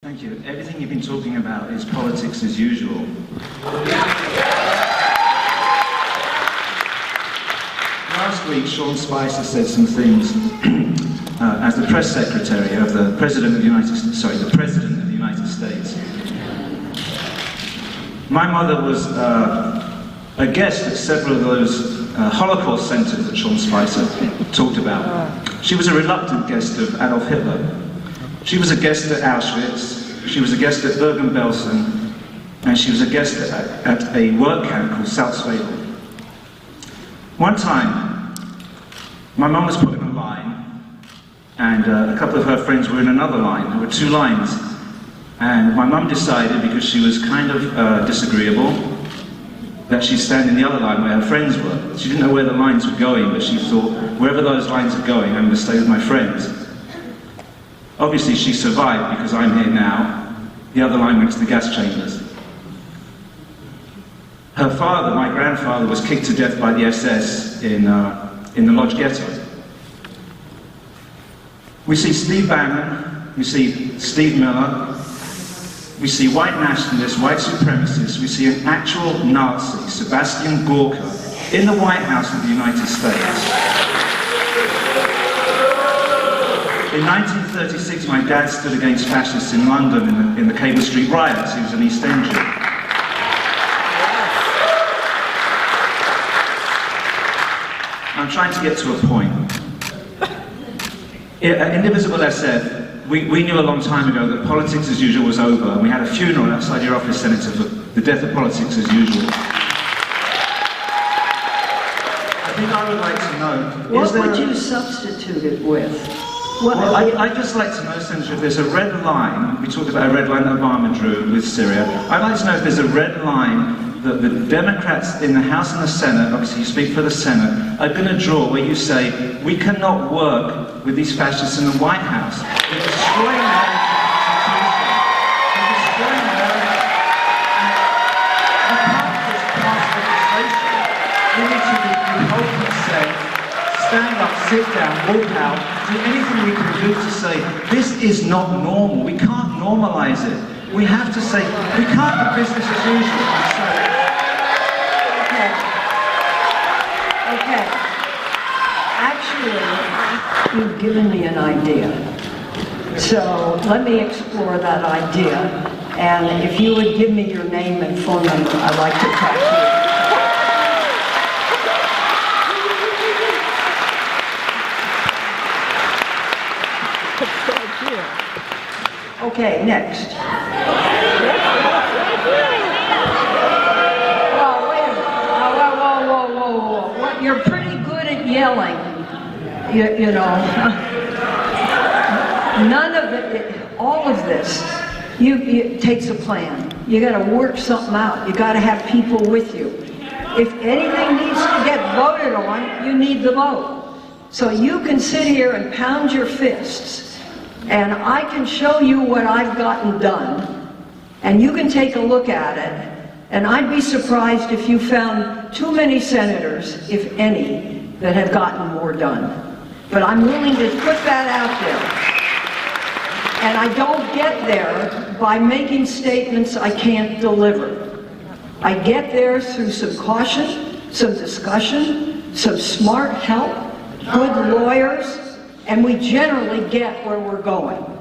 Thank you. Everything you've been talking about is politics as usual. Last week, Sean Spicer said some things as the press secretary of the President of the United States. My mother was a guest at several of those Holocaust centers that Sean Spicer talked about. She was a reluctant guest of Adolf Hitler. She was a guest at Auschwitz, she was a guest at Bergen-Belsen, and she was a guest at a work camp called Salzwedel. One time, my mum was put in a line, and a couple of her friends were in another line. There were two lines. And my mum decided, because she was kind of disagreeable, that she'd stand in the other line where her friends were. She didn't know where the lines were going, but she thought, wherever those lines are going, I'm going to stay with my friends. Obviously, she survived because I'm here now. The other line went to the gas chambers. Her father, my grandfather, was kicked to death by the SS in the Lodz ghetto. We see Steve Bannon, we see Steve Miller, we see white nationalists, white supremacists, we see an actual Nazi, Sebastian Gorka, in the White House of the United States. In 1936, my dad stood against fascists in London in the Cable Street riots. He was an East Endian. I'm trying to get to a point. At Indivisible SF, we knew a long time ago that politics as usual was over, and we had a funeral outside your office, Senator, for the death of politics as usual. I think I would like to know... What would you substitute it with? Well, I'd just like to know, Senator, if there's a red line. We talked about a red line that Obama drew with Syria. I'd like to know if there's a red line that the Democrats in the House and the Senate, obviously you speak for the Senate, are going to draw where you say, we cannot work with these fascists in the White House. They're destroying our Constitution. They're destroying America. We can't just pass legislation. We need to be open and say, stand up, sit down, walk out, do anything we can do to say, this is not normal. We can't normalize it. We have to say, we can't do business as usual. Okay. Actually, you've given me an idea. So let me explore that idea. And if you would give me your name and phone number, I'd like to talk to you. Okay, next. Oh, wait a minute. Whoa. What, you're pretty good at yelling. You know. None of it, all of this, it takes a plan. You got to work something out. You got to have people with you. If anything needs to get voted on, you need the vote. So you can sit here and pound your fists, and I can show you what I've gotten done, and you can take a look at it, and I'd be surprised if you found too many senators, if any, that have gotten more done. But I'm willing to put that out there. And I don't get there by making statements I can't deliver. I get there through some caution, some discussion, some smart help, good lawyers, and we generally get where we're going.